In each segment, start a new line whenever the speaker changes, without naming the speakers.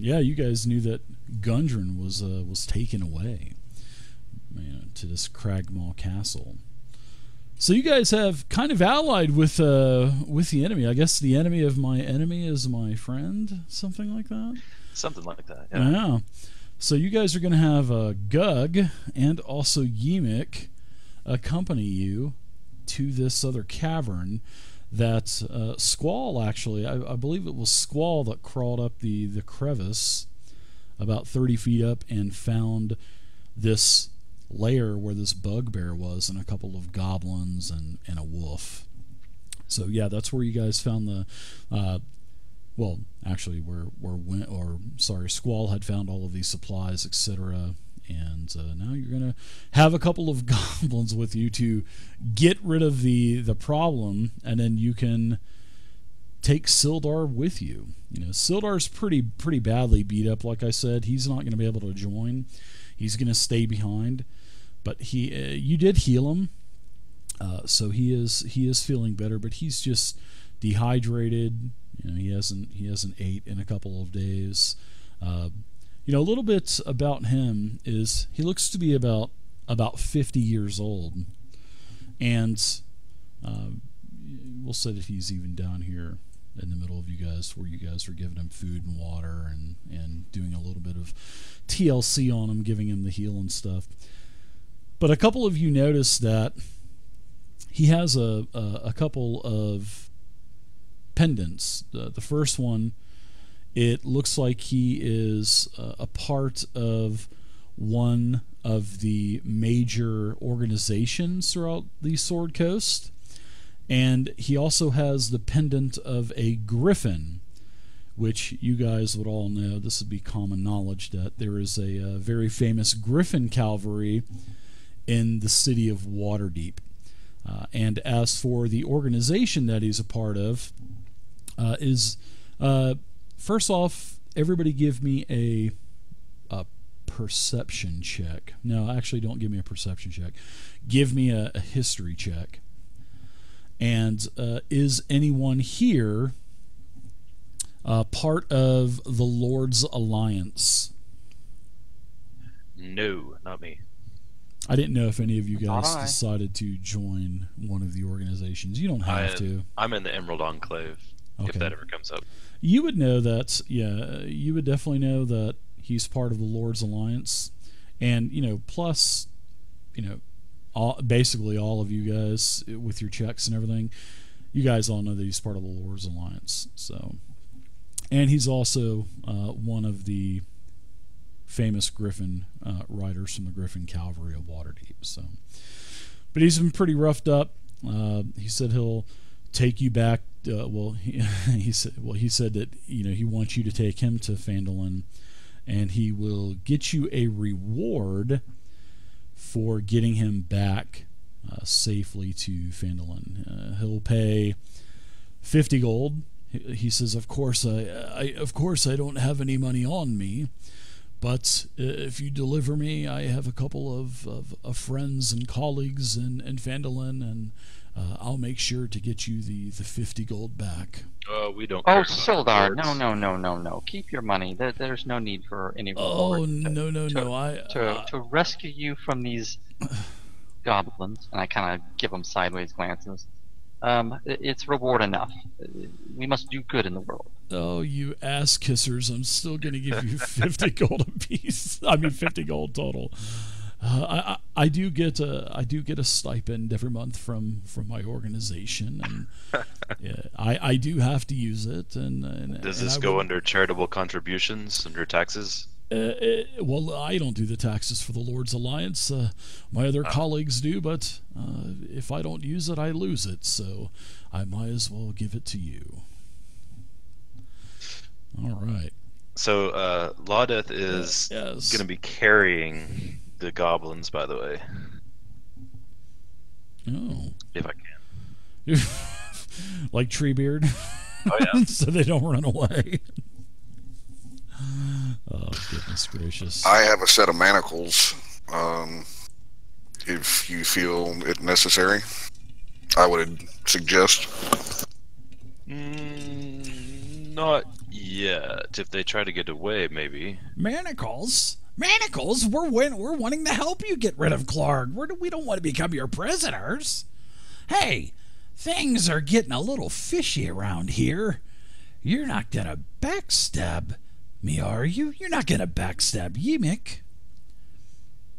yeah, you guys knew that Gundren was taken away, to this Cragmaw Castle. So you guys have kind of allied with the enemy. I guess the enemy of my enemy is my friend, something like that.
Something like that. Yeah.
Yeah. So you guys are going to have Gug and also Yimik accompany you to this other cavern that Squall, actually, I believe it was Squall that crawled up the crevice about 30 feet up and found this lair where this bugbear was, and a couple of goblins and a wolf. So yeah, that's where you guys found the well, actually, Squall had found all of these supplies, etc. And now you're gonna have a couple of goblins with you to get rid of the problem, and then you can take Sildar with you. Sildar's pretty badly beat up. Like I said, he's not going to be able to join. He's going to stay behind, but you did heal him, so he is feeling better. But he's just dehydrated. He hasn't ate in a couple of days. A little bit about him is he looks to be about 50 years old, and we'll say that he's even down here in the middle of you guys, where you guys are giving him food and water and doing a little bit of TLC on him, giving him the heal and stuff. But a couple of you notice that he has a couple of pendants. The first one, it looks like he is a part of one of the major organizations throughout the Sword Coast. And he also has the pendant of a griffin, which you guys would all know. This would be common knowledge that there is a very famous griffin cavalry in the city of Waterdeep. And as for the organization that he's a part of, first off, everybody give me a perception check. No, actually, don't give me a perception check. Give me a history check. And is anyone here part of the Lord's Alliance?
No, not me.
I didn't know if any of you guys decided to join one of the organizations. You don't have to.
I'm in the Emerald Enclave,
okay.
If that ever comes up.
You would know that, yeah, you would definitely know that he's part of the Lord's Alliance. And, plus, basically all of you guys with your checks and everything, you guys all know that he's part of the Lord's Alliance. So, and he's also one of the famous Griffin riders from the Griffin Cavalry of Waterdeep. So, but he's been pretty roughed up. He said he'll take you back. He said that he wants you to take him to Phandalin, and he will get you a reward for getting him back safely to Phandalin. He'll pay 50 gold. He says, of course I don't have any money on me, but if you deliver me, I have a couple of friends and colleagues in Phandalin, and I'll make sure to get you the 50 gold back.
We don't.
Oh, Sildar, no. Keep your money. There's no need for any reward.
Oh, no.
To rescue you from these goblins, and I kind of give them sideways glances. It's reward enough. We must do good in the world.
Oh, you ass kissers! I'm still going to give you 50 gold apiece. I mean, 50 gold total. I do get a stipend every month from my organization, and yeah, I do have to use it. And
does this go under charitable contributions under taxes?
Well, I don't do the taxes for the Lord's Alliance. My other colleagues do, but if I don't use it, I lose it. So I might as well give it to you. All right.
So Laudeth is going to be carrying the goblins, by the way.
Oh.
If I can.
Like Treebeard?
Oh, yeah.
So they don't run away. Oh, goodness gracious.
I have a set of manacles. If you feel it necessary, I would suggest.
Not Yeah, if they try to get away, maybe.
Manacles? Manacles? We're wanting to help you get rid of Klarg. We don't want to become your prisoners. Hey, things are getting a little fishy around here. You're not gonna backstab me, are you? You're not gonna backstab Yimik.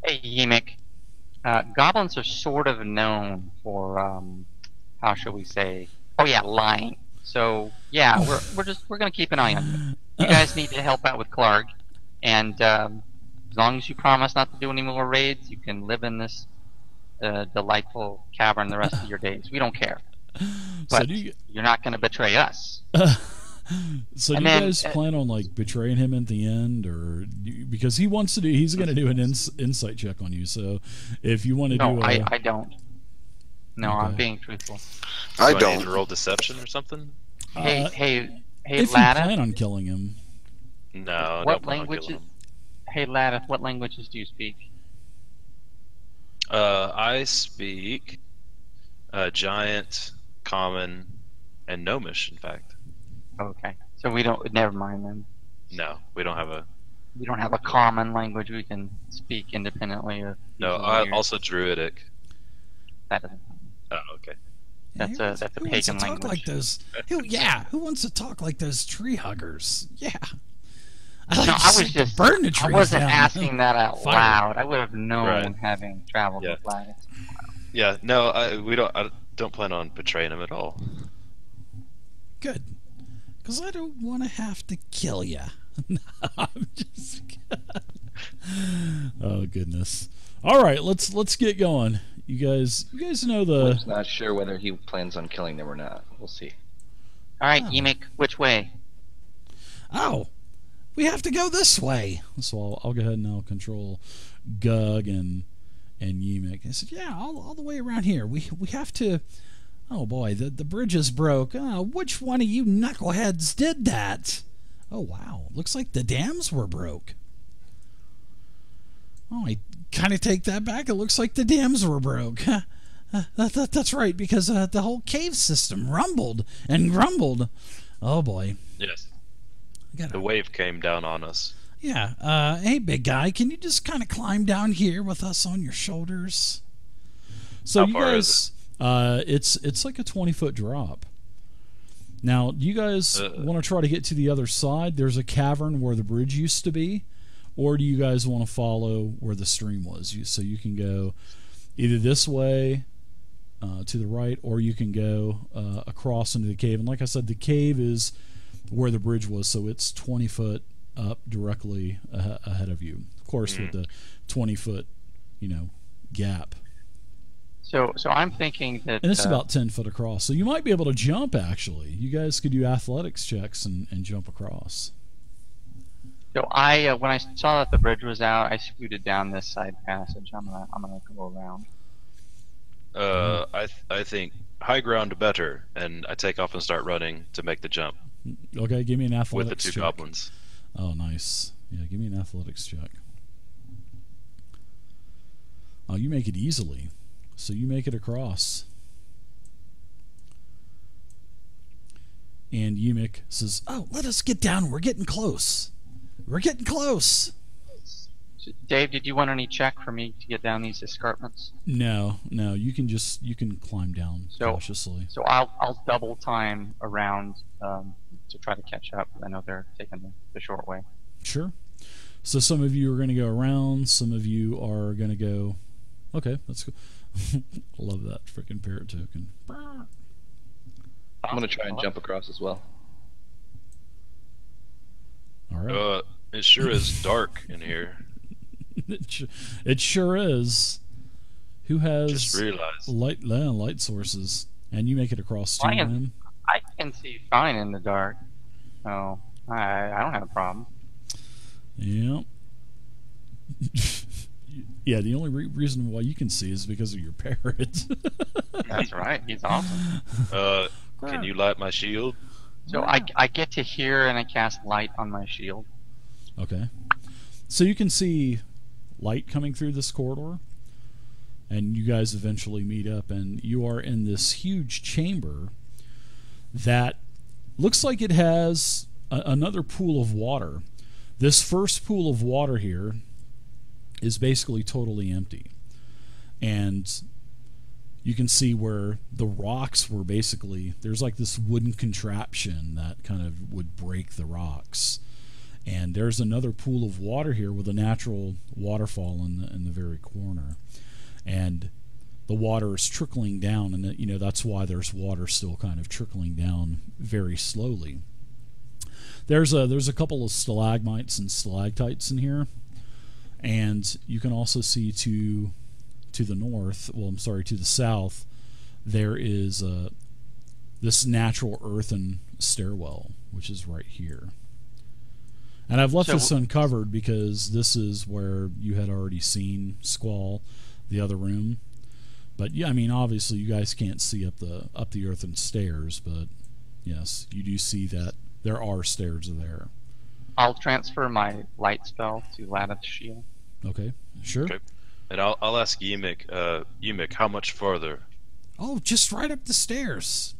Hey, Yimik. Goblins are sort of known for, how shall we say? Oh yeah, lying. So yeah, we're gonna keep an eye on you. You guys need to help out with Klarg, and as long as you promise not to do any more raids, you can live in this delightful cavern the rest of your days. We don't care. But you're not gonna betray us.
So do you guys plan on like betraying him at the end, or because he's going to do an insight check on you? So if you want to do,
I don't. No, okay. I'm being truthful.
I
Do I
don't
need to roll deception or something.
Hey,
if
Ladith,
you plan on killing him.
No.
What languages? Hey, Ladith, what languages do you speak?
I speak Giant, Common, and Gnomish. In fact.
Okay, so we don't. Never mind then.
No, we don't have a.
We don't have a common language we can speak independently of.
No, also Druidic.
That doesn't.
Oh, okay.
That's a pagan language.
Like those? Who wants to talk like those tree huggers? Yeah.
I was just
burn the trees.
I wasn't
down.
Asking that out loud. I would have known having traveled with Ladith.
Yeah. No, I don't plan on betraying him at all.
Good. Because I don't want to have to kill you. No, I'm just kidding. Oh goodness! All right, let's get going. You guys know the.
I'm not sure whether he plans on killing them or not. We'll see.
All right, Yimik, which way?
Oh, we have to go this way. So I'll go ahead and I'll control Gug and Yimik. I said, yeah, all the way around here. We have to. Oh boy, the bridge is broke. Which one of you knuckleheads did that? Oh wow, looks like the dams were broke. Oh, I kind of take that back. It looks like the dams were broke. That's right, because the whole cave system rumbled and grumbled. Oh boy.
Yes. The wave came down on us.
Yeah. Hey, big guy, can you just kind of climb down here with us on your shoulders? So
How far is it?
It's like a 20-foot drop. Now, do you guys want to try to get to the other side? There's a cavern where the bridge used to be, or do you guys want to follow where the stream was? So you can go either this way to the right, or you can go across into the cave. And like I said, the cave is where the bridge was, so it's 20 foot up directly ahead of you. Of course, with the 20-foot, gap.
So I'm thinking that...
And it's about 10 foot across. So you might be able to jump, actually. You guys could do athletics checks and jump across.
So when I saw that the bridge was out, I scooted down this side passage. I'm gonna go around.
I think high ground better, and I take off and start running to make the jump.
Okay, give me an athletics
with the two
check.
goblins.
Oh, nice. Yeah, give me an athletics check. Oh, you make it easily. So you make it across. And Yimik says, oh, let us get down. We're getting close. We're getting close.
So, Dave, did you want any check for me to get down these escarpments?
No. You can climb down cautiously.
So I'll double time around to try to catch up. I know they're taking the short way.
Sure. So some of you are going to go around. Some of you are going to go. Okay, that's cool. Love that freaking parrot token.
I'm going to try and jump across as well.
All right.
It sure is dark in here.
It sure is. Who has
just realized
light sources? And you make it across too, man.
I can see fine in the dark. So I don't have a problem.
Yeah. Yeah, the only reason why you can see is because of your parrot.
That's right. He's awesome.
Can you light my shield?
So I get to hear and I cast light on my shield.
Okay. So you can see light coming through this corridor, and you guys eventually meet up, and you are in this huge chamber that looks like it has another pool of water. This first pool of water here is basically totally empty. And you can see where the rocks were basically, there's like this wooden contraption that kind of would break the rocks. And there's another pool of water here with a natural waterfall in the very corner. And the water is trickling down, and that's why there's water still kind of trickling down very slowly. There's a couple of stalagmites and stalactites in here, and you can also see to the north, to the south, there is this natural earthen stairwell, which is right here. And I've left this uncovered because this is where you had already seen Squall, the other room. But yeah, I mean, obviously you guys can't see up the earthen stairs, but yes, you do see that there are stairs there.
I'll transfer my light spell to Lattice Shield.
Okay, sure. Okay.
And I'll ask Yemek, how much farther?
Oh, just right up the stairs.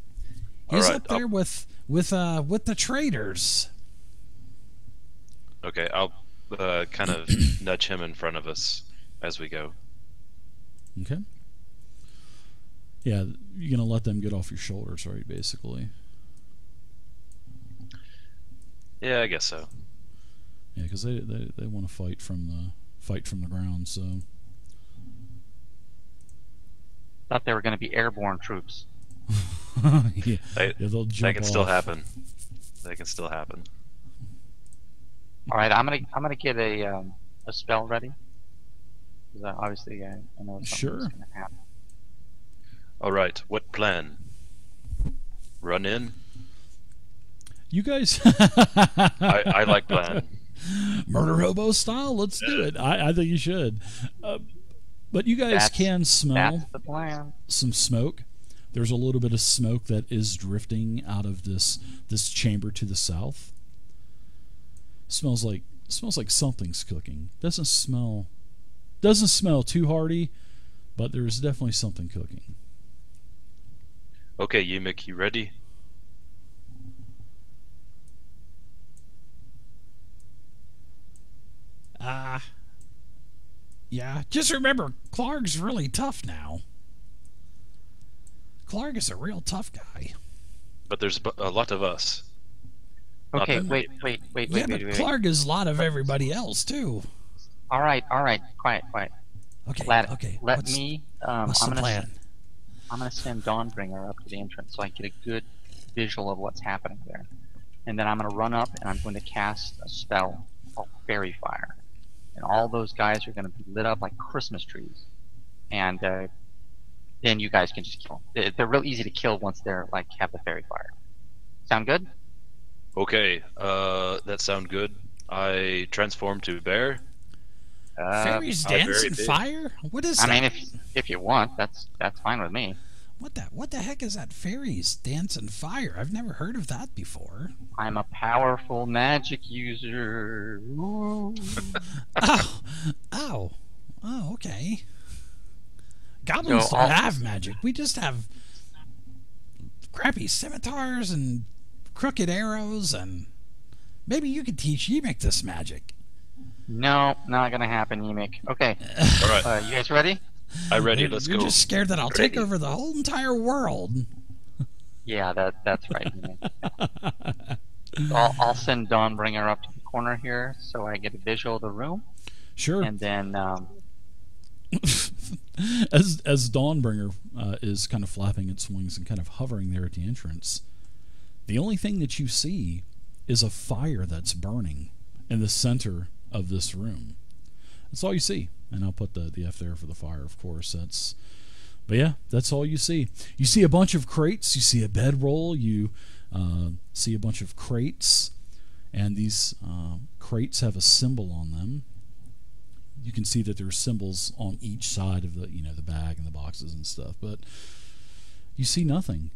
He's up there with the traders.
Okay, I'll kind of nudge him in front of us as we go.
Okay. Yeah, you're gonna let them get off your shoulders, right? Basically.
Yeah, I guess so.
Yeah, because they want to fight from the ground. So.
Thought they were going to be airborne troops.
Yeah, they'll jump
that can
off.
still happen. That can still happen.
All right, I'm gonna get a spell ready. Because obviously I know something's going to happen.
All right, what plan? Run in.
You guys.
I like plan.
Murder hobo style. Let's do it. I think you should. But you guys can smell some smoke. There's a little bit of smoke that is drifting out of this chamber to the south. Smells like something's cooking. Doesn't smell too hearty, but there's definitely something cooking.
Okay, Yemek, you ready?
Yeah. Just remember, Klarg's really tough now. Klarg is a real tough guy.
But there's a lot of us.
Okay, wait.
Klarg is a lot of everybody else too.
All right. Quiet.
Okay.
Let me.
What's the plan?
I'm gonna send Dawnbringer up to the entrance so I get a good visual of what's happening there, and then I'm gonna run up and I'm going to cast a spell called Fairy Fire, and all those guys are gonna be lit up like Christmas trees, and then you guys can just kill them. They're real easy to kill once they're like have the Fairy Fire. Sound good?
Okay, that sound good. I transform to bear.
Fairies dance in fire? What is that?
I mean, if you want, that's fine with me.
What the heck is that? Fairies dance in fire? I've never heard of that before.
I'm a powerful magic user.
Oh, okay. Goblins don't have magic. We just have crappy scimitars and crooked arrows, and maybe you could teach Yemek this magic.
No, not gonna happen, Yemek. Okay.
All right.
You guys ready?
I'm ready. Let's go.
You're just scared that I'll take over the whole entire world.
Yeah, that's right, Yemek. I'll send Dawnbringer up to the corner here so I get a visual of the room.
Sure.
And then
as Dawnbringer is kind of flapping its wings and kind of hovering there at the entrance, the only thing that you see is a fire that's burning in the center of this room. That's all you see. And I'll put the F there for the fire, of course. But yeah, that's all you see. You see a bunch of crates. You see a bedroll. You see a bunch of crates, and these crates have a symbol on them. You can see that there are symbols on each side of the bag and the boxes and stuff, but you see nothing.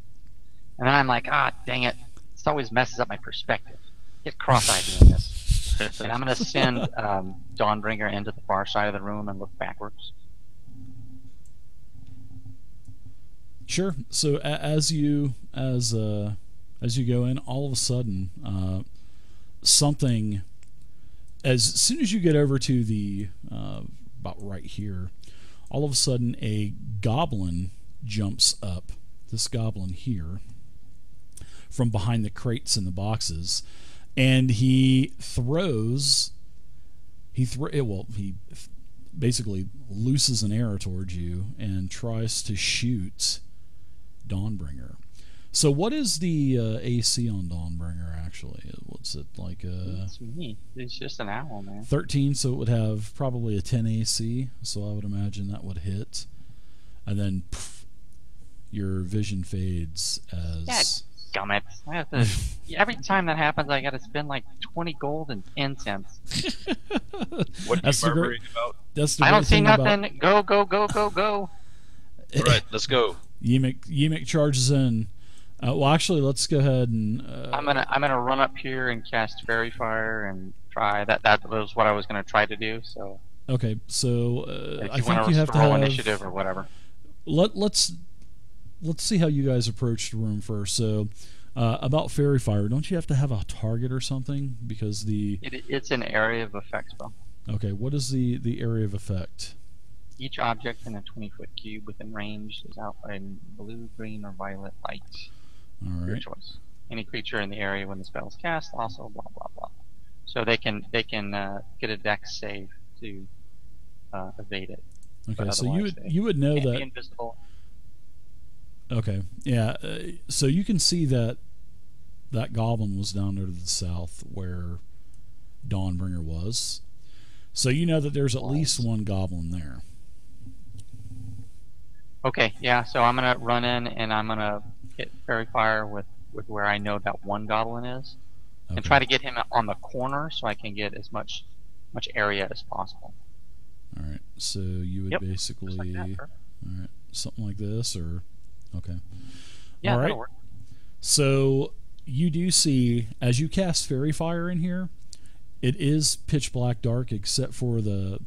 And then I'm like, dang it! This always messes up my perspective. Get cross-eyed doing this. And I'm going to send Dawnbringer into the far side of the room and look backwards.
Sure. So as you go in, all of a sudden, something, as soon as you get over to the about right here, all of a sudden a goblin jumps up, this goblin here, from behind the crates and the boxes, and he basically looses an arrow towards you and tries to shoot Dawnbringer. So what is the AC on Dawnbringer actually? What's it like?
It's me. It's just an owl, man.
13, so it would have probably a 10 AC. So I would imagine that would hit, and then poof, your vision fades as.
Gummit. I have to, every time that happens, I got to spend like 20 gold and 10 cents.
What are you murmuring about?
That's the
I don't see
nothing.
Go, go, go, go, go.
All right, let's go.
Yemek charges in. Well, actually, let's go ahead and.
I'm gonna run up here and cast Fairy Fire and try that. That was what I was gonna try to do. So.
Okay, so
if
I
you
think you have to
roll
have
initiative or whatever.
Let's see how you guys approach the room first. So, about Fairy Fire, don't you have to have a target or something? Because
it's an area of effect spell.
Okay, what is the area of effect?
Each object in a 20-foot cube within range is outlined in blue, green, or violet light.
All right.
Your choice. Any creature in the area when the spell is cast, also blah blah blah. So they can get a dex save to evade it.
Okay, so you would know that.
Be invisible.
Okay, yeah. So you can see that goblin was down there to the south where Dawnbringer was. So you know that there's at least one goblin there.
Okay, yeah. So I'm gonna run in and I'm gonna hit Fairy Fire with where I know that one goblin is, and try to get him on the corner so I can get as much area as possible.
All right. So you would basically,
like that,
all right, something like this, or okay.
Yeah,
all right.
that'll work.
So you do see as you cast Fairy Fire in here, it is pitch black dark except for the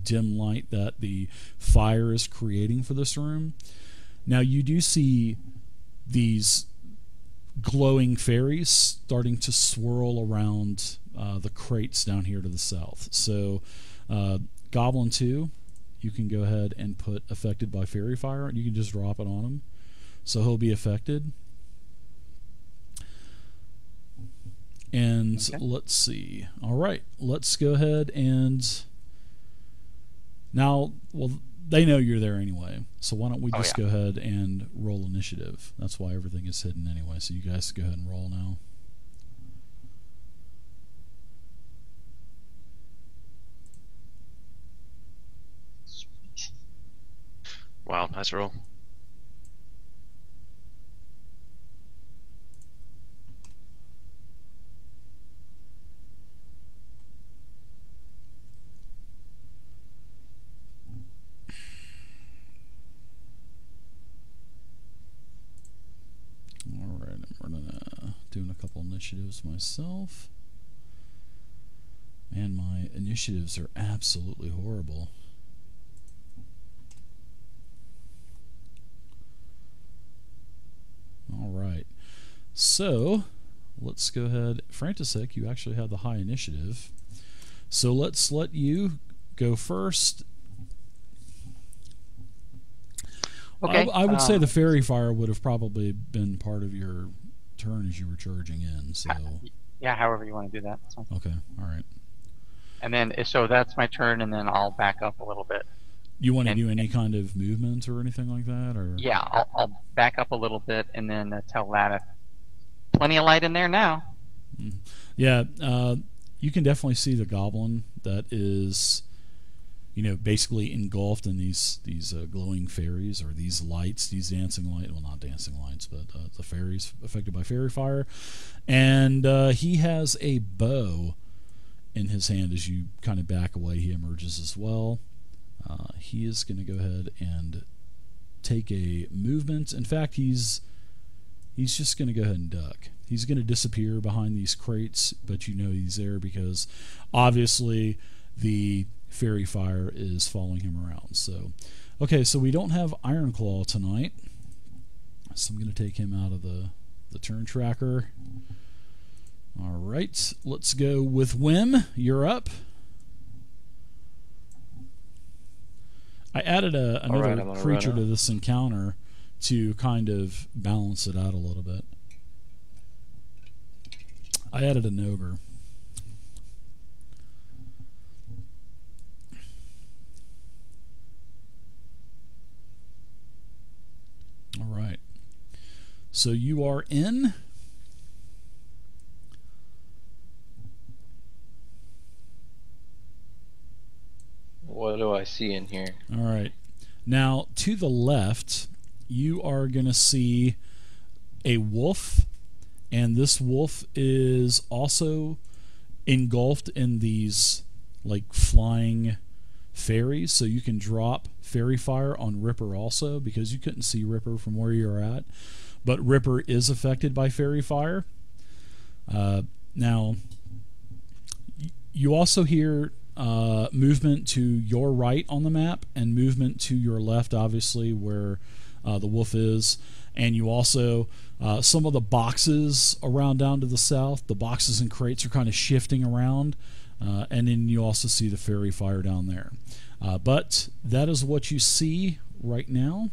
dim light that the fire is creating for this room. Now you do see these glowing fairies starting to swirl around the crates down here to the south. So Goblin 2, you can go ahead and put affected by Fairy Fire, and you can just drop it on him. So he'll be affected. And let's see. All right, let's go ahead and now, well, they know you're there anyway. So why don't we just go ahead and roll initiative? That's why everything is hidden anyway. So you guys go ahead and roll now.
Wow, nice roll.
Alright, I'm doing a couple initiatives myself. Man, my initiatives are absolutely horrible. Alright, so let's go ahead. Frantisek, you actually have the high initiative. So let's let you go first.
Okay.
I would say the Fairy Fire would have probably been part of your turn as you were charging in. So
yeah, however you want to do that. So.
Okay, all right.
And then, so that's my turn, and then I'll back up a little bit.
You want to do any kind of movement or anything like that, or?
Yeah, I'll back up a little bit, and then tell Lada, plenty of light in there now.
Mm-hmm. Yeah, you can definitely see the goblin that is, basically engulfed in these glowing fairies, or these lights, these dancing lights. Well, not dancing lights, but the fairies affected by Fairy Fire. And he has a bow in his hand. As you kind of back away, he emerges as well. He is going to go ahead and take a movement. In fact, he's just going to go ahead and duck. He's going to disappear behind these crates, but he's there because obviously the Fairy Fire is following him around. So, okay, so we don't have Ironclaw tonight, so I'm going to take him out of the turn tracker. All right, let's go with Wim. You're up. I added another creature to this encounter to kind of balance it out a little bit. I added an ogre. All right. So you are in.
What do I see in here?
All right. Now, to the left, you are going to see a wolf, and this wolf is also engulfed in these like flying fairies, so you can drop fairy fire on Ripper also, because you couldn't see Ripper from where you're at, but Ripper is affected by fairy fire. Now, you also hear movement to your right on the map and movement to your left, obviously, where the wolf is. And you also, some of the boxes around down to the south, the boxes and crates are kind of shifting around. And then you also see the fairy fire down there. But that is what you see right now.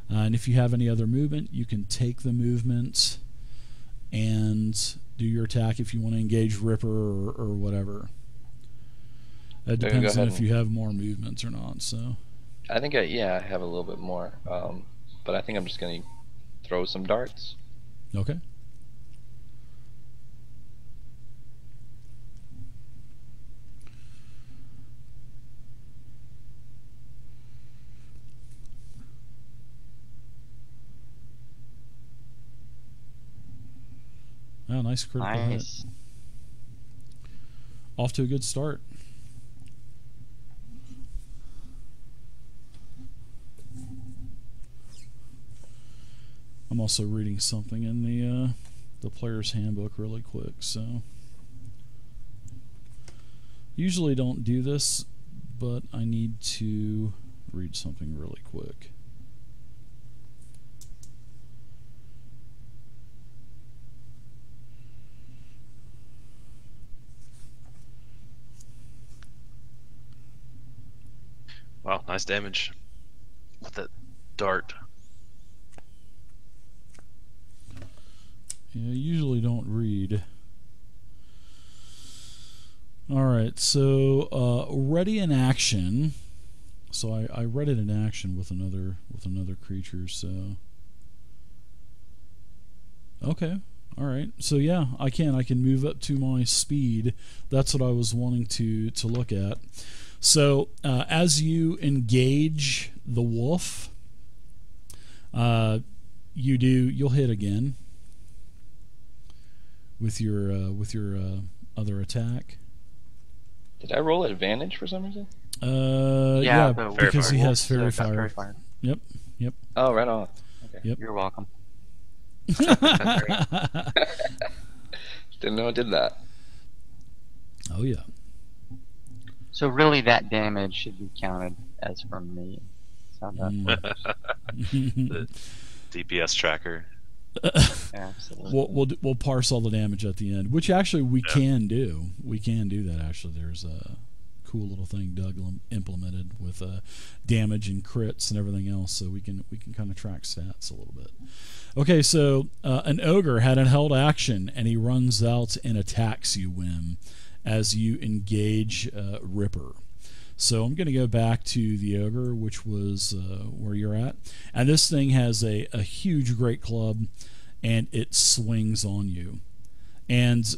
And if you have any other movement, you can take the movement and do your attack if you want to engage Ripper or whatever. It depends on if you have more movements or not. So,
I think I have a little bit more, but I think I'm just gonna throw some darts.
Okay. Oh, nice critical hit. Off to a good start. I'm also reading something in the player's handbook really quick, so usually don't do this, but I need to read something really quick.
Wow, nice damage with that dart.
Yeah, I usually don't read. Alright, so ready in action. So I read it in action with another creature, so okay. Alright. So yeah, I can move up to my speed. That's what I was wanting to look at. So as you engage the wolf, you'll hit again with your other attack.
Did I roll advantage for some reason?
Yeah, because he has fairy fire. Yep.
Oh, right on. Okay.
Yep.
You're welcome.
Didn't know I did that.
Oh yeah.
So really, that damage should be counted as from me.
The DPS tracker.
Absolutely.
We'll parse all the damage at the end, which actually we can do. We can do that. Actually, there's a cool little thing Doug implemented with damage and crits and everything else, so we can kind of track stats a little bit. Okay, so an ogre had a held action, and he runs out and attacks you, Wim, as you engage Ripper. So I'm going to go back to the ogre, which was where you're at, and this thing has a huge great club, and it swings on you, and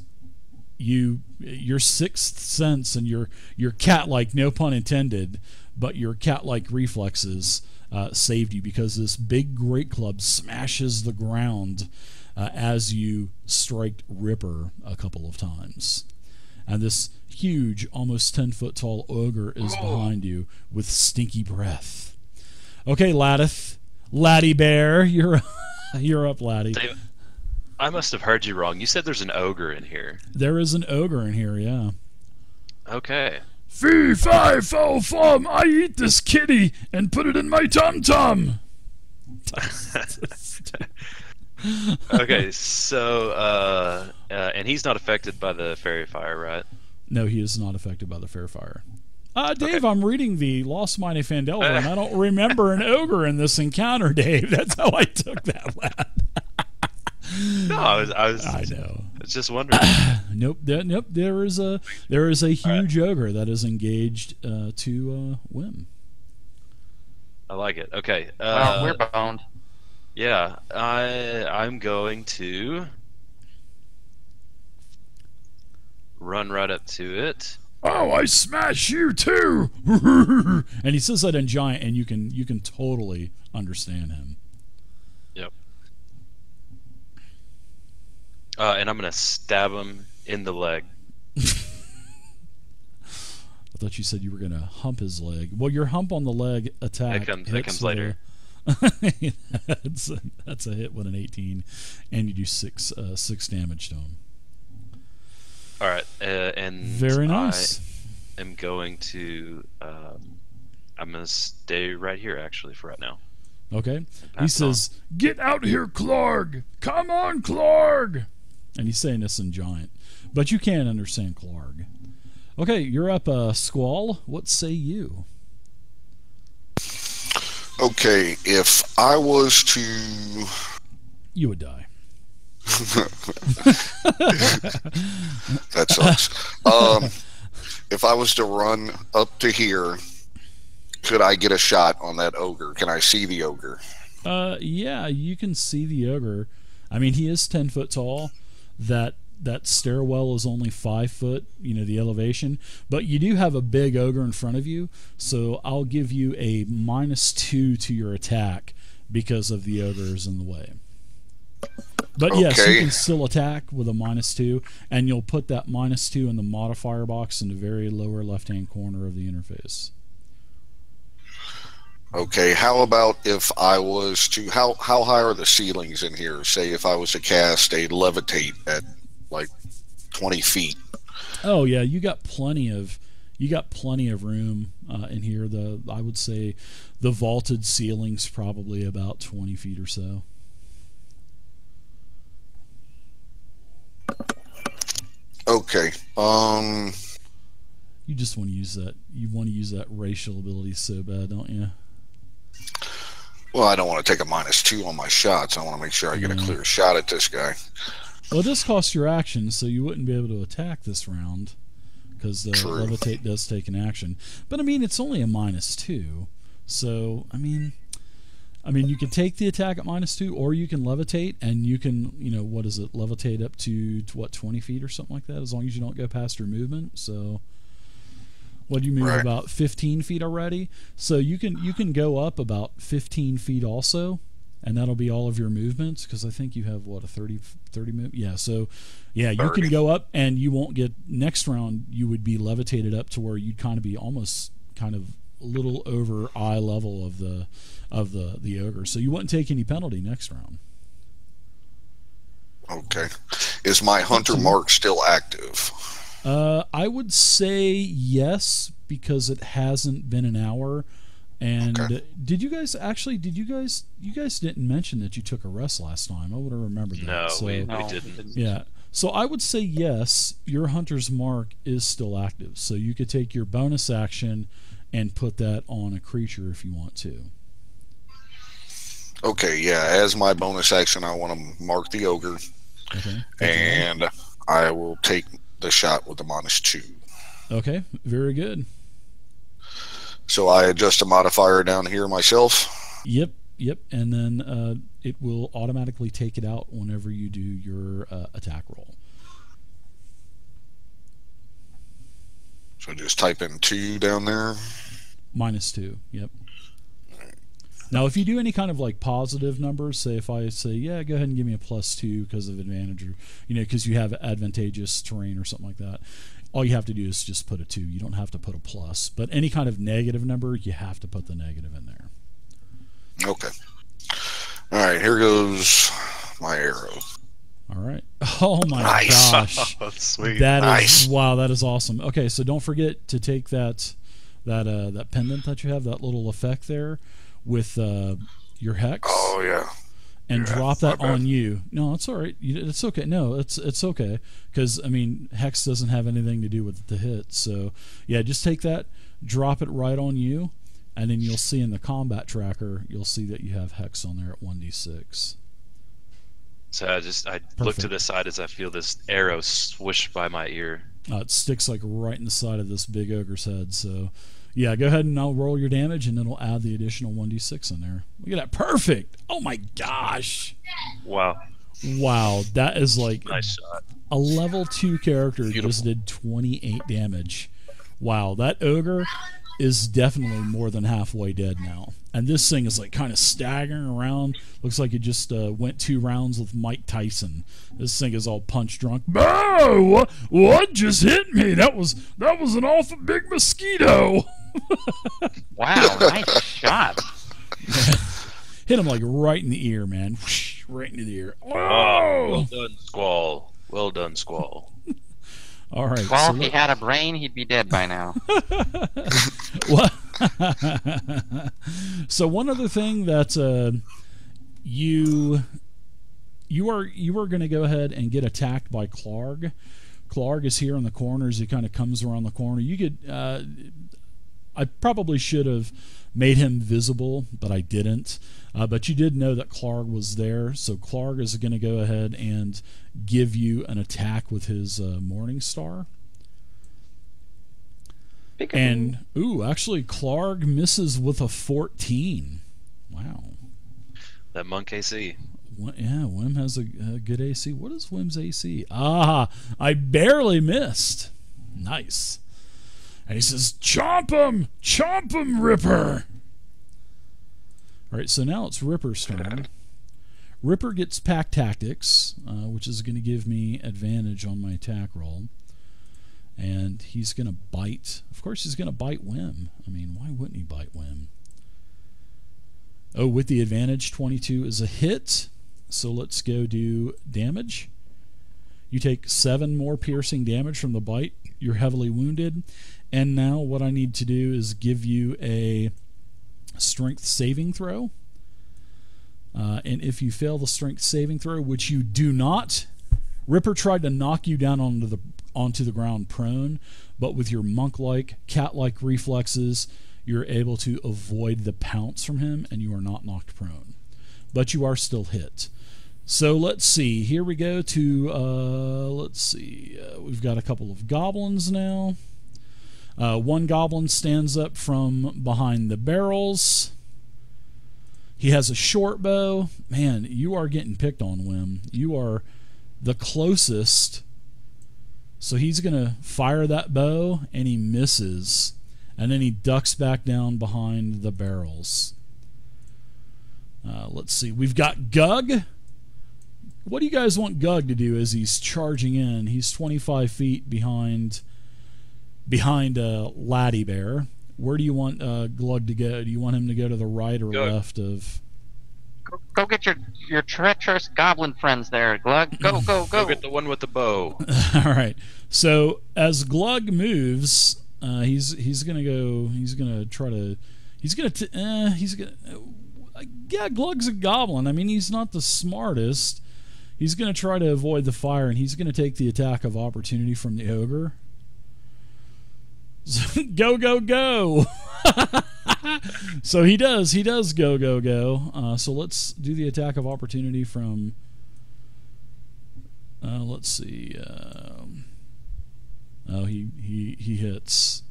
your sixth sense and your cat-like, no pun intended, but your cat-like reflexes saved you, because this big great club smashes the ground as you strike Ripper a couple of times. And this huge, almost 10-foot tall ogre is behind you with stinky breath. Okay, Laddie Bear, you're up, Laddie.
Dave, I must have heard you wrong. You said there's an ogre in here.
There is an ogre in here, yeah.
Okay.
Fee, fi, fo, fum, I eat this kitty and put it in my tum-tum.
Okay, so and he's not affected by the fairy fire, right?
No, he is not affected by the fair fire. Dave,
Okay.
I'm reading the Lost Mine of Phandelver, and I don't remember an ogre in this encounter, Dave. That's how I took that lad.
No,
I know.
I was just wondering.
Nope. There is a huge ogre that is engaged to Whim.
I like it. Okay.
Well, we're boned.
Yeah, I'm going to run right up to it.
Oh, I smash you too! And he says that in giant, and you can totally understand him.
Yep. And I'm gonna stab him in the leg.
I thought you said you were gonna hump his leg. Well, your hump on the leg attack
That comes later.
That's a hit with an 18, and you do six damage to him.
All right, and
Very nice.
I am going to. I'm gonna stay right here actually for right now.
Okay. He
Pass
says, "Get out here, Klarg! Come on, Klarg!" And he's saying this in giant, but you can't understand Klarg. Okay, you're up, Squall. What say you?
Okay, if I was to...
You would die.
That sucks. If I was to run up to here, could I get a shot on that ogre? Can I see the ogre?
Yeah, you can see the ogre. I mean, he is 10 foot tall. That stairwell is only 5 foot, the elevation. But you do have a big ogre in front of you, so I'll give you a -2 to your attack because of the ogres in the way. But yes, you
Okay.
can still attack with a -2, and you'll put that -2 in the modifier box in the very lower left-hand corner of the interface.
Okay, how about if I was to... How high are the ceilings in here? Say if I was to cast a levitate at like 20 feet.
Oh yeah, you got plenty of room in here. I would say the vaulted ceiling's probably about 20 feet or so.
Okay.
You just want to use that. You want to use that racial ability so bad, don't you?
Well, I don't want to take a -2 on my shots. I want to make sure I get a clear shot at this guy.
Well, it does cost your action, so you wouldn't be able to attack this round because the
True.
levitate does take an action. But I mean, it's only a -2, so I mean, you can take the attack at -2, or you can levitate, and you can, what is it? Levitate up to what, 20 feet or something like that, as long as you don't go past your movement. So, what do you move
Right.
about 15 feet already? So you can go up about 15 feet also, and that'll be all of your movements because I think you have what, a 30 move. Yeah, so yeah, you
30.
can go up, and you won't get next round. You would be levitated up to where you'd kind of be almost kind of a little over eye level of the ogre, so you wouldn't take any penalty next round.
Okay. Is my hunter mark still active?
I would say yes, because it hasn't been an hour. And
Okay.
you guys didn't mention that you took a rest last time. I would have remembered that.
No,
So,
we
No,
didn't.
yeah. So I would say yes, your hunter's mark is still active. So you could take your bonus action and put that on a creature if you want to.
Okay, yeah. As my bonus action, I want to mark the ogre,
Okay.
and I will take the shot with the -2.
Okay. Very good.
So I adjust a modifier down here myself.
Yep. And then it will automatically take it out whenever you do your attack roll.
So just type in 2 down there.
-2. Yep. Now, if you do any kind of like positive numbers, say if I say, yeah, go ahead and give me a +2 because of advantage, or because you have advantageous terrain or something like that, all you have to do is just put a 2. You don't have to put a plus. But any kind of negative number, you have to put the negative in there.
Okay. All right, here goes my arrow.
All right. Oh my
Nice.
gosh.
Oh, sweet.
That is
Nice.
wow. That is awesome. Okay, so don't forget to take that pendant that you have, that little effect there with your hex.
Oh, yeah.
and drop that on you. No, it's all right. It's okay. No, it's okay, because I mean, hex doesn't have anything to do with the hit. So yeah, just take that, drop it right on you, and then you'll see in the combat tracker, you'll see that you have hex on there at 1d6.
So I look to the side as I feel this arrow swish by my ear.
It sticks like right in the side of this big ogre's head. So yeah, go ahead and I'll roll your damage, and it'll add the additional 1d6 in there. Look at that. Perfect. Oh my gosh.
Wow.
Wow. That is like
nice shot.
A level 2 character just did 28 damage. Wow. That ogre is definitely more than halfway dead now. And this thing is like kind of staggering around. Looks like it just went 2 rounds with Mike Tyson. This thing is all punch drunk. Oh, what just hit me? That was an awful big mosquito.
Wow, nice shot.
Hit him like right in the ear, man. Right into the ear. Oh,
well done, Squall. Well done, Squall.
All right.
Well, if he had a brain, he'd be dead by now.
What? So one other thing that you are going to go ahead and get attacked by Klarg. Klarg is here in the corners. He kind of comes around the corner. You could. I probably should have made him visible, but I didn't. But you did know that Klarg was there, so Klarg is going to go ahead and give you an attack with his Morning Star. And, actually, Klarg misses with a 14. Wow.
That monk AC.
Yeah, Wim has a good AC. What is Wim's AC? Ah, I barely missed. Nice. And he says, "Chomp him, Ripper." All right, so now it's Ripper's turn. Ripper gets Pack Tactics, which is going to give me advantage on my attack roll. And he's going to bite. Of course, he's going to bite Wim. I mean, why wouldn't he bite Wim? Oh, with the advantage, 22 is a hit. So let's go do damage. You take 7 more piercing damage from the bite. You're heavily wounded. And now what I need to do is give you a strength saving throw. And if you fail the strength saving throw, which you do not, Ripper tried to knock you down onto the ground prone, but with your monk-like, cat-like reflexes, you're able to avoid the pounce from him, and you are not knocked prone. But you are still hit. So let's see. Here we go to, let's see. We've got a couple of goblins now. One goblin stands up from behind the barrels. He has a short bow. Man, you are getting picked on, Wim. You are the closest. So he's going to fire that bow, and he misses. And then he ducks back down behind the barrels. Let's see. We've got Gug. What do you guys want Gug to do as he's charging in? He's 25 feet behind Laddie Bear. Where do you want Glug to go? Do you want him to go to the right or left of...
Go get your treacherous goblin friends there, Glug. Go.
Go get the one with the bow.
All right. So as Glug moves, he's gonna go. He's gonna try to. He's gonna. Yeah, Glug's a goblin. I mean, he's not the smartest. He's gonna try to avoid the fire, and he's gonna take the attack of opportunity from the ogre. Go. So he does go. So let's do the attack of opportunity from let's see. Oh, he hits.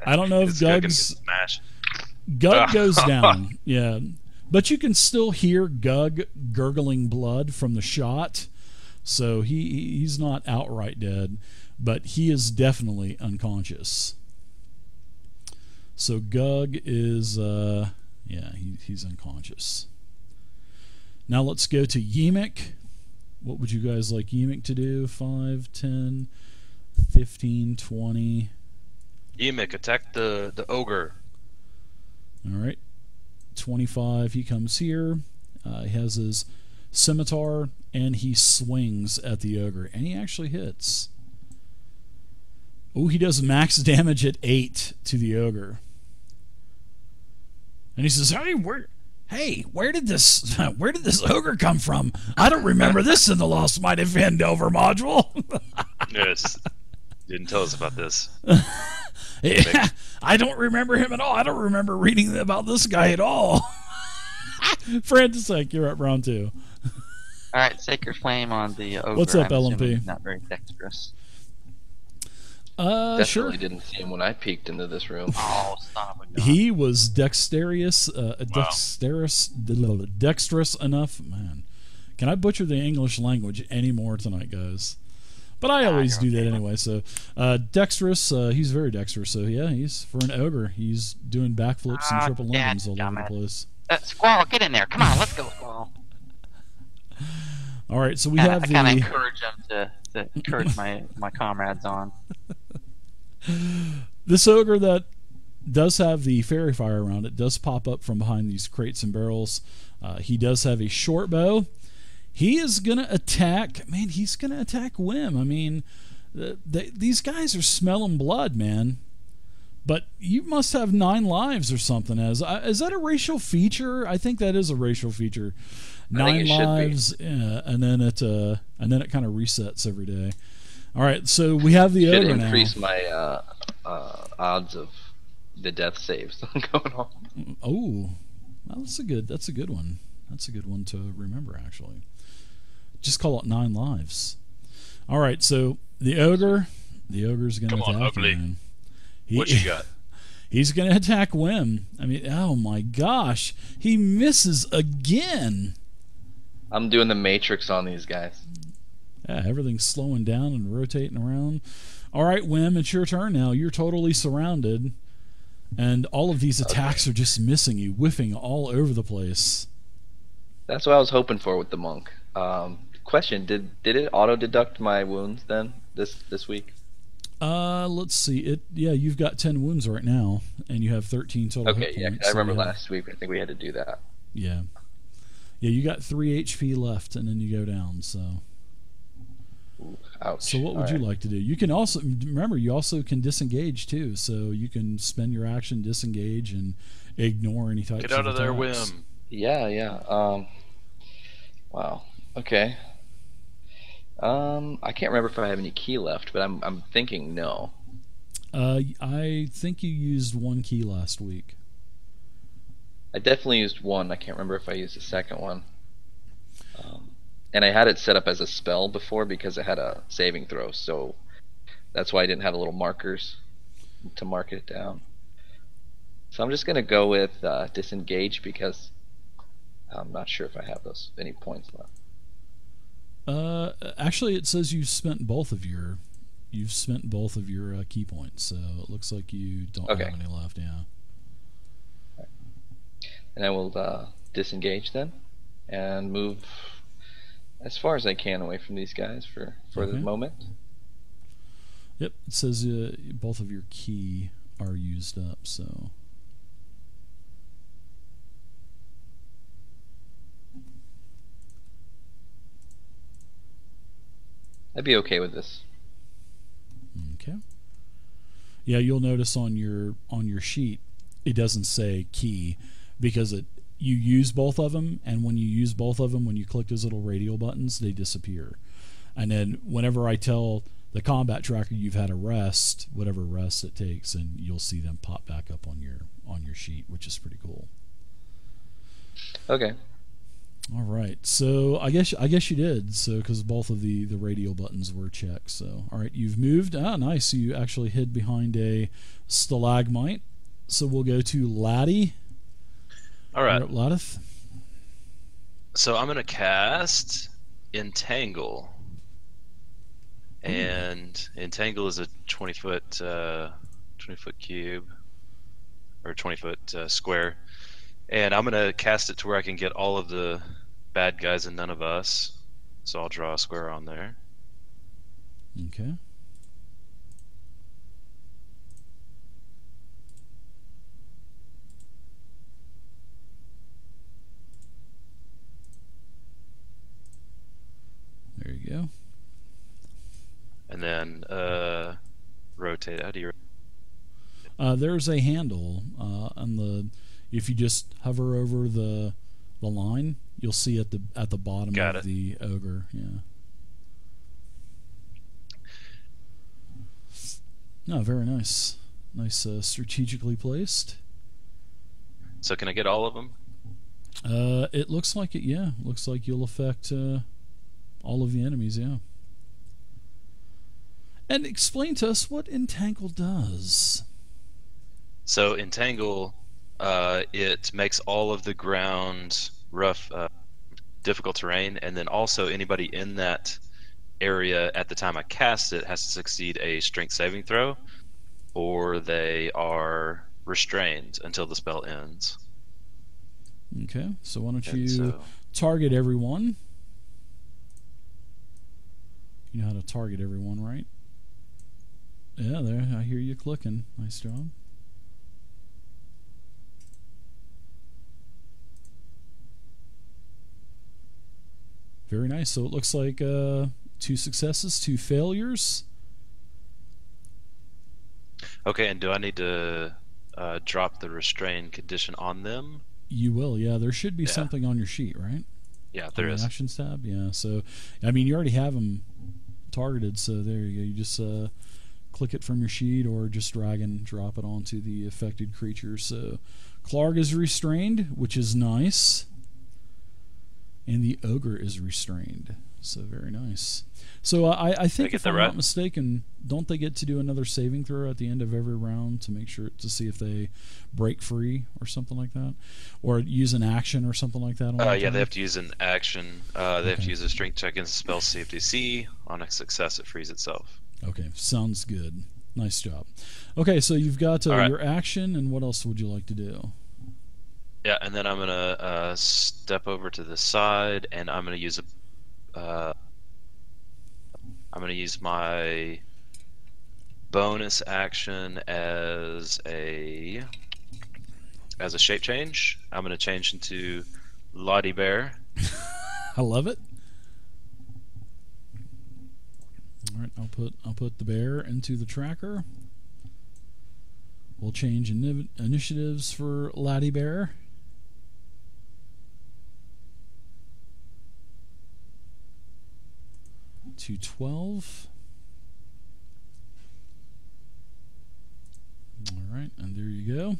I don't know if Gug goes down. Yeah. But you can still hear Gug gurgling blood from the shot. So he's not outright dead, but he is definitely unconscious. So Gug is, he's unconscious. Now let's go to Yemek. What would you guys like Yemek to do? 5, 10, 15, 20.
Yemek, attack the ogre.
All right. 25, he comes here. He has his scimitar, and he swings at the ogre, and he actually hits. Oh, he does max damage at 8 to the ogre. And he says, "Hey,
Hey, where did this ogre come from? I don't remember this in the Lost Might of Phandelver module.
Yes. Didn't tell us about this.
Yeah, I don't remember him at all. I don't remember reading about this guy at all. Frantisek, you're up round 2.
All right, Sacred Flame on the ogre.
What's up,
I'm
LMP?
assuming not very dexterous.
Definitely
Sure.
didn't see him when I peeked into this room.
Oh, son of a gun.
He was dexterous enough. Man, can I butcher the English language anymore tonight, guys? But I always do that anyway. So, dexterous. He's very dexterous. So yeah, he's for an ogre. He's doing backflips and triple landings all over the place.
Squirrel, get in there! Come on, let's go, Squirrel.
All right, so we have
I kind of encourage him to encourage my comrades on.
This ogre that does have the fairy fire around it does pop up from behind these crates and barrels. He does have a short bow. He is going to attack. Man, he's going to attack Wim. I mean, these guys are smelling blood, man. But you must have 9 lives or something. Is that a racial feature? I think that is a racial feature. 9 lives, yeah, and then it kind of resets every day. All right, so we have the ogre now.
Should increase my odds of the death saves going on.
Oh, well, that's a good one. That's a good one to remember, actually. Just call it 9 lives. All right, so the ogre's going to attack
ugly.
you, man.
What you got?
He's going to attack Wim. I mean, oh my gosh, he misses again.
I'm doing the Matrix on these guys.
Yeah, everything's slowing down and rotating around. All right, Wim, it's your turn now. You're totally surrounded, and all of these attacks are just missing you, whiffing all over the place.
That's what I was hoping for with the monk. Question: Did it auto deduct my wounds then this week?
Let's see. Yeah, you've got 10 wounds right now, and you have 13 total.
Okay,
hit
yeah,
points,
I remember
so,
last week. I think we had to do that.
Yeah, you got 3 HP left, and then you go down. So.
Ooh, ouch.
So what would you like to do? You can also remember you also can disengage too, so you can spend your action, disengage, and ignore any types of
Get out of there,
attacks.
Wim.
Yeah. Wow. Okay. I can't remember if I have any key left, but I'm thinking no.
I think you used 1 key last week.
I definitely used 1. I can't remember if I used a second one. And I had it set up as a spell before because it had a saving throw, so that's why I didn't have the little markers to mark it down. So I'm just gonna go with disengage because I'm not sure if I have any points left.
Actually, it says you've spent both of your key points, so it looks like you don't have any left. Yeah.
And I will disengage then and move as far as I can away from these guys for the moment.
Yep, it says both of your key are used up, so.
I'd be okay with this.
Okay. Yeah, you'll notice on your sheet it doesn't say key because you use both of them, and when you use both of them, when you click those little radial buttons, they disappear. And then whenever I tell the combat tracker you've had a rest, whatever rest it takes, and you'll see them pop back up on your sheet, which is pretty cool.
Okay.
All right, so I guess you did, so because both of the radial buttons were checked. So all right, you've moved. Ah, nice. You actually hid behind a stalagmite. So we'll go to Laddie.
All right,
Ladith.
So I'm gonna cast Entangle, and Entangle is a 20-foot cube or 20-foot square. And I'm going to cast it to where I can get all of the bad guys and none of us. So I'll draw a square on there.
Okay. There you go.
And then rotate. How do you...
There's a handle on the... if you just hover over the line, you'll see at the bottom
Got
of
it.
the ogre. Yeah. No, very nice. Nice, strategically placed.
So can I get all of them?
It looks like it. Yeah, looks like you'll affect all of the enemies. Yeah. And explain to us what Entangle does.
So Entangle, it makes all of the ground rough, difficult terrain, and then also anybody in that area at the time I cast it has to succeed a strength saving throw, or they are restrained until the spell ends.
Okay, so why don't
And
you
so-
target everyone? You know how to target everyone, right? Yeah, there. I hear you clicking. Nice job. Very nice. So it looks like 2 successes, 2 failures.
Okay, and do I need to drop the restrain condition on them?
You will, yeah. There should be
Yeah.
something on your sheet, right?
Yeah, there
On
is.
the Actions tab, yeah. So, I mean, you already have them targeted, so there you go. You just click it from your sheet or just drag and drop it onto the affected creature. So, Klarg is restrained, which is nice. And the Ogre is restrained. So, very nice. So, I think
get
if
that
I'm
right?
not mistaken, don't they get to do another saving throw at the end of every round to make sure to see if they break free or something like that? Or use an action or something like that? On their
Yeah,
turn?
they have to use an action. They have
Okay.
to use a strength check against spell CFDC. On a success, it frees itself.
Okay, sounds good. Nice job. Okay, so you've got
All right.
your action, and what else would you like to do?
Yeah, and then I'm gonna step over to the side, and I'm gonna use my bonus action as a shape change. I'm gonna change into Lottie Bear.
I love it. All right, I'll put the bear into the tracker. We'll change initiatives for Laddie Bear. To 12. All right, and there you go.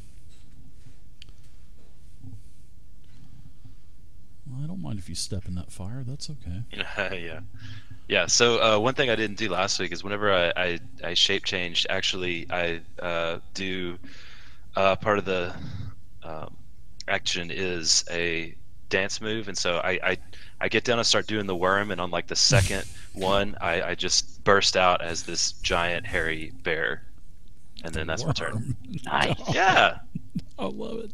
Well, I don't mind if you step in that fire. That's okay.
Yeah. So one thing I didn't do last week is whenever I shape changed, actually I do part of the action is a dance move, and so I get down and start doing the worm, and on like the second one, I just burst out as this giant hairy bear, and then that's my turn.
Worm.
Nice.
Yeah.
I love it.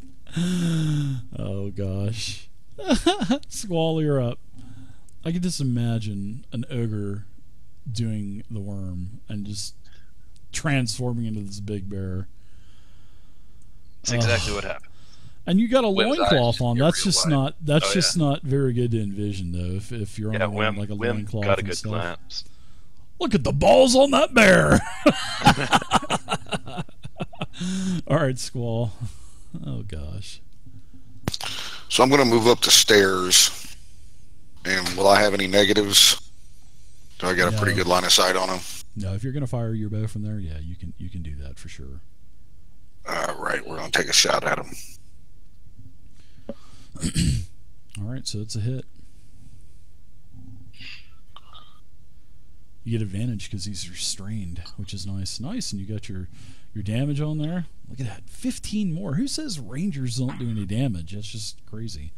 Oh gosh. Squall, you're up. I can just imagine an ogre doing the worm and just transforming into this big bear.
That's exactly what happened.
And you got a
Wim's
loincloth
eyes,
on.
your
That's
real
just
life.
not. That's
Oh,
just not very good to envision, though. If you're
Yeah,
only wearing
Wim,
like a
Wim
loincloth
got a
and
good
stuff.
glance.
Look at the balls on that bear. All right, Squall. Oh gosh.
So I'm going to move up the stairs. And will I have any negatives? Do I got a pretty
No.
good line of sight on them?
No, if you're gonna fire your bow from there, yeah, you can do that for sure.
All right, we're going to take a shot at them.
All right, so it's a hit. You get advantage because he's restrained, which is nice. Nice, and you got your damage on there. Look at that, 15 more. Who says rangers don't do any damage? That's just crazy.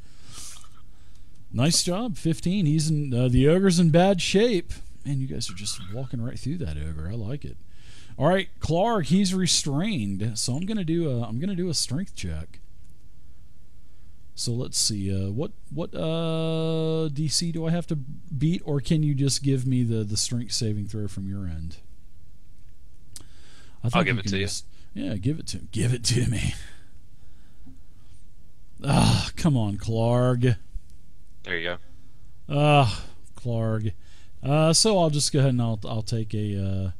Nice job, 15. He's in the ogre's in bad shape. Man, you guys are just walking right through that ogre. I like it. All right, Klarg, he's restrained, so I'm gonna do a strength check. So let's see. What DC do I have to beat, or can you just give me the strength saving throw from your end? I think
I'll give it
can
to you.
Yeah, give it to me. Ah, come on, Klarg.
There you go.
Ah, Klarg. So I'll just go ahead and I'll take a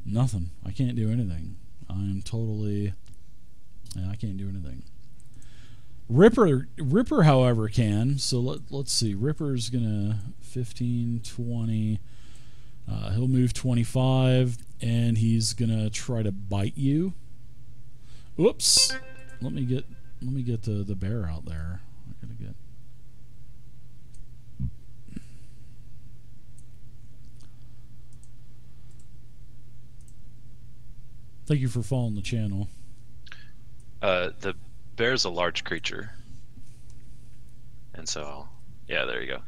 nothing. I can't do anything. I'm totally. Yeah, I can't do anything. Ripper, however, can. So let's see. Ripper's gonna 15, 20. He'll move 25, and he's gonna try to bite you. Oops. Let me get the bear out there. I gotta get. Thank you for following the channel.
The bear's a large creature, and so yeah, there you go.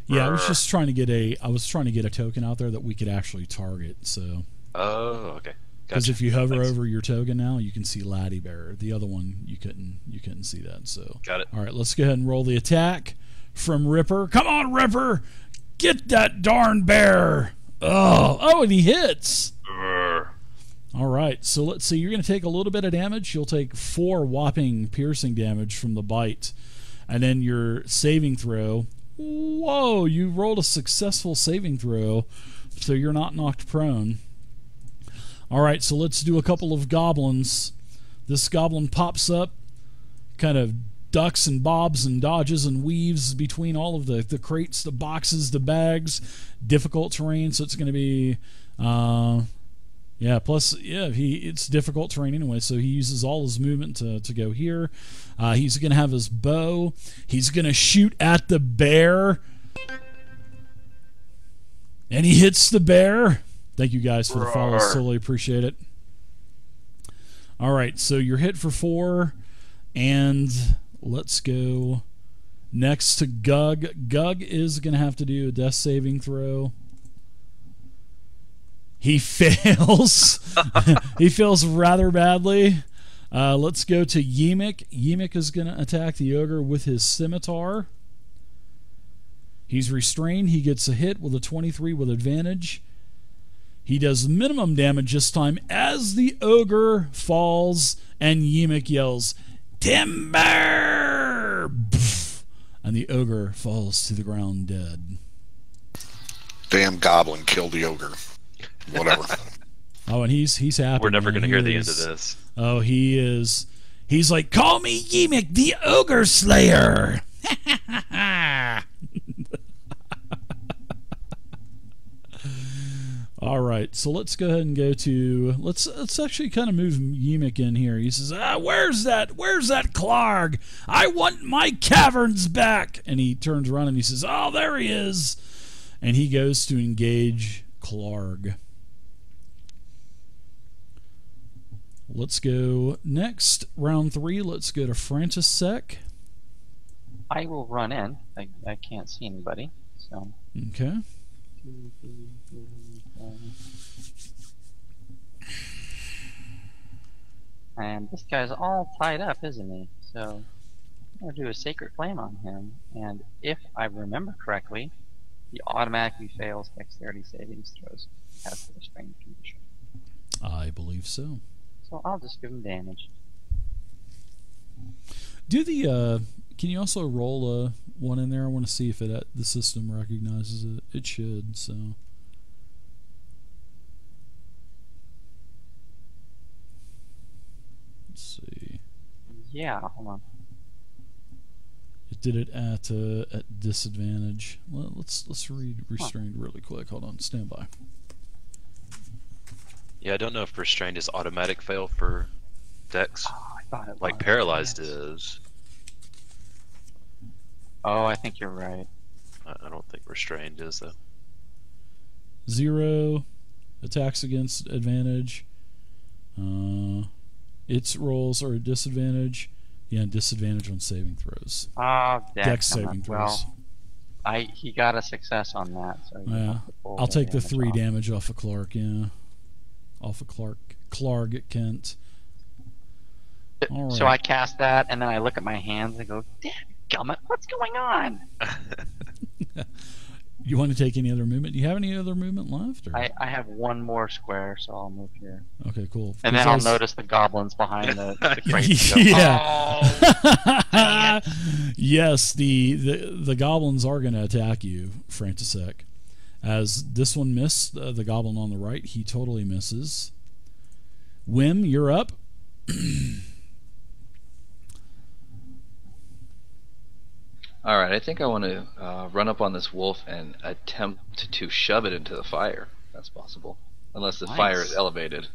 Yeah, I was just trying to get a token out there that we could actually target. So.
Oh, okay.
Because
Gotcha.
if you hover
Thanks.
over your token now, you can see Laddie Bear. The other one you couldn't see that. So
Got it.
All right, let's go ahead and roll the attack from Ripper. Come on, Ripper, get that darn bear! Oh, and he hits. All right, so let's see. You're going to take a little bit of damage. You'll take 4 whopping piercing damage from the bite, and then your saving throw. Whoa! You rolled a successful saving throw, so you're not knocked prone. All right, so let's do a couple of goblins. This goblin pops up, kind of ducks and bobs and dodges and weaves between all of the crates, the boxes, the bags. Difficult terrain, so it's going to be... it's difficult terrain anyway, so he uses all his movement to go here. He's going to have his bow. He's going to shoot at the bear. And he hits the bear. Thank you guys for the follows. Totally appreciate it. All right, so you're hit for 4, and let's go next to Gug. Gug is going to have to do a death saving throw. He fails. He fails rather badly. Let's go to Yemek. Yemek is going to attack the ogre with his scimitar. He's restrained. He gets a hit with a 23 with advantage. He does minimum damage this time as the ogre falls, and Yemek yells, "Timber!" And the ogre falls to the ground dead.
Damn goblin killed the ogre. Whatever.
Oh, and he's happy.
We're never
man.
going to
He
hear the
is-
end of this.
Oh, he is. He's like, "Call me Yemek, the ogre slayer." All right, so let's go ahead and go to let's actually kind of move Yemek in here. He says, where's that Klarg? I want my caverns back." And he turns around and he says, "Oh, there he is." And he goes to engage Klarg. Let's go next, round 3. Let's go to Frantisek.
I will run in. I can't see anybody. So.
Okay.
2, 3, 4, 5. And this guy's all tied up, isn't he? So I'm going to do a Sacred Flame on him. And if I remember correctly, he automatically fails dexterity savings throws as the restrained condition.
I believe so.
So I'll just give him damage.
Do the can you also roll one in there? I want to see if the system recognizes it. It should. So let's see.
Yeah, hold on.
It did it at disadvantage. Well, let's read restrained really quick. Hold on, stand by.
Yeah, I don't know if restrained is automatic fail for Dex,
Oh, I thought it
like
was.
paralyzed
Yes.
is.
Oh, I think you're right.
I don't think restrained is though.
0 attacks against advantage. Its rolls are a disadvantage. Yeah, disadvantage on saving throws.
Oh,
Dex saving throws.
Well, he got a success on that. So you
Yeah,
have to pull
I'll take the 3
off.
damage off of Clark. Yeah, off of Klarg at Kent. All
So
right.
I cast that, and then I look at my hands and go, "Damn gummit, what's going on?"
You want to take any other movement? Do you have any other movement left? Or?
I have one more square, so I'll move here.
Okay, cool.
And then I'll notice the goblins behind the crate. and go,
Yeah. Yes, the goblins are going to attack you, Frantisek. As this one missed, the goblin on the right, he totally misses. Wim, you're up.
All right, I think I want to run up on this wolf and attempt to shove it into the fire. That's possible, unless the fire is
Nice.
elevated.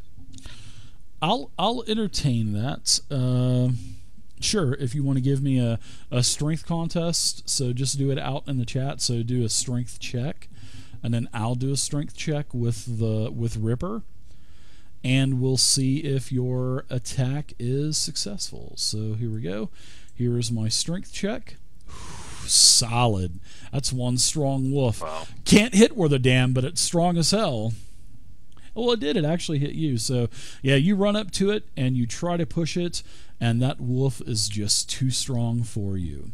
I'll entertain that. Sure, if you want to give me a strength contest, so just do it out in the chat. So do a strength check, and then I'll do a strength check with Ripper, and we'll see if your attack is successful. So here we go. Here is my strength check. Solid. That's one strong wolf.
Wow.
Can't hit worth a damn, but it's strong as hell. Well, it did. It actually hit you. So, yeah, you run up to it and you try to push it, and that wolf is just too strong for you.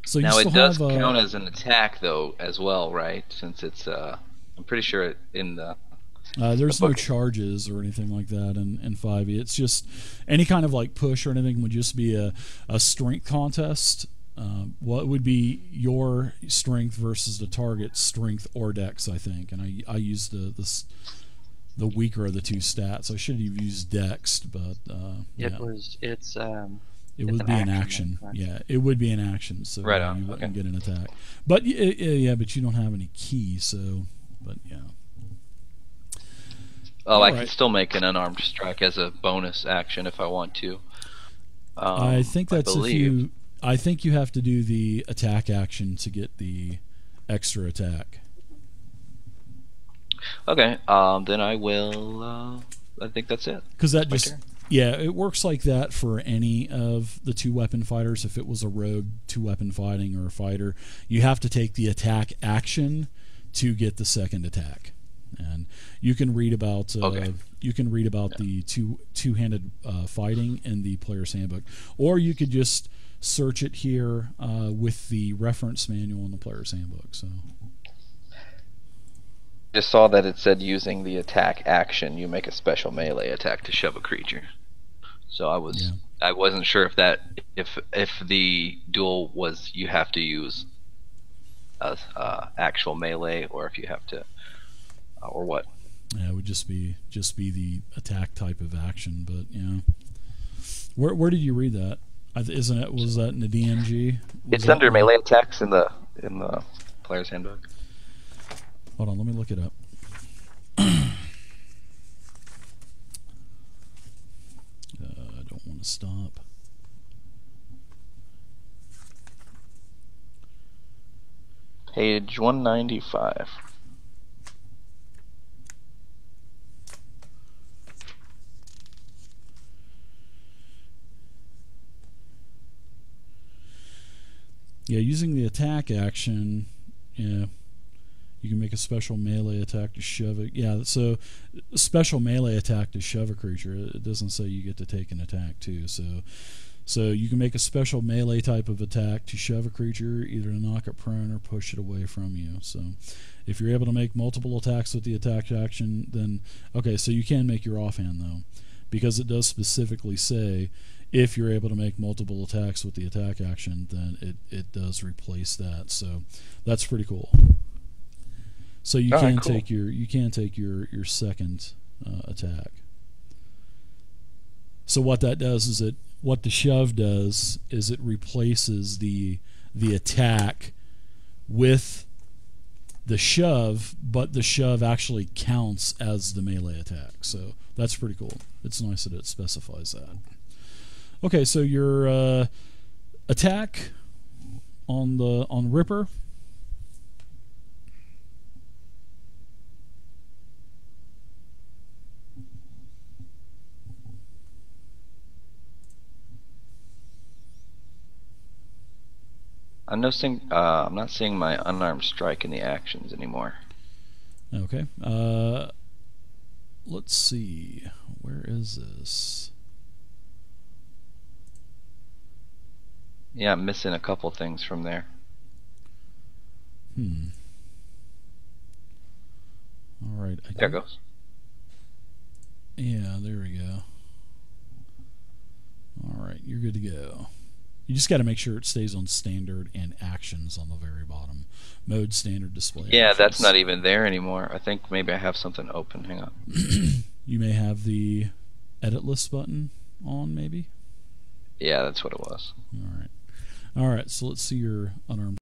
So you
Now
still
it does
have,
count as an attack, though, as well, right? Since it's, I'm pretty sure in the.
there's
the
no
book.
charges or anything like that in 5e. It's just any kind of like push or anything would just be a strength contest. What would be your strength versus the target's strength or dex, I think. And I used the weaker of the two stats. I should have used dex, but yeah. It would be an action.
correct?
Yeah, it would be an action. So
Right on,
you wouldn't
okay.
get an attack. But yeah, but you don't have any key, so but yeah.
Oh, I
Alright.
can still make an unarmed strike as a bonus action if I want to.
I think that's if
believe.
you. I think you have to do the attack action to get the extra attack.
Okay, then I will. I think that's it.
Because that
My
just
turn.
yeah, it works like that for any of the two weapon fighters. If it was a rogue two weapon fighting or a fighter, you have to take the attack action to get the second attack. And you can read about
Okay.
you can read about the two-handed fighting in the player's handbook, or you could just search it here with the reference manual in the player's handbook. So
Just saw that it said using the attack action, you make a special melee attack to shove a creature. So
Yeah.
I wasn't sure if if the duel was you have to use actual melee or if you have to or what.
yeah, it would just be the attack type of action. But yeah, where did you read that? Isn't it? Was that in the DMG?
It's under melee attacks in the player's handbook.
Hold on, let me look it up. I don't want to stop.
Page 195.
Yeah, using the attack action, yeah, you can make a special melee attack to shove it. Yeah, so a special melee attack to shove a creature. It doesn't say you get to take an attack too. So you can make a special melee type of attack to shove a creature, either to knock it prone or push it away from you. So if you're able to make multiple attacks with the attack action, then okay, so you can make your offhand though, because it does specifically say if you're able to make multiple attacks with the attack action, then it does replace that. So that's pretty cool. So you
Alright,
can
cool.
take your second attack. So what that does is what the shove does is it replaces the attack with the shove, but the shove actually counts as the melee attack. So that's pretty cool. It's nice that it specifies that. Okay, so your attack on Ripper.
I'm not seeing my unarmed strike in the actions anymore.
Okay. Let's see. Where is this?
Yeah, I'm missing a couple things from there.
All right.
There it goes.
Yeah, there we go. All right, you're good to go. You just got to make sure it stays on standard and actions on the very bottom. Mode, standard, display.
Yeah,
actions.
that's not even there anymore. I think maybe I have something open. Hang on.
You may have the edit list button on, maybe.
Yeah, that's what it was.
All right. All right, so let's see your unarmed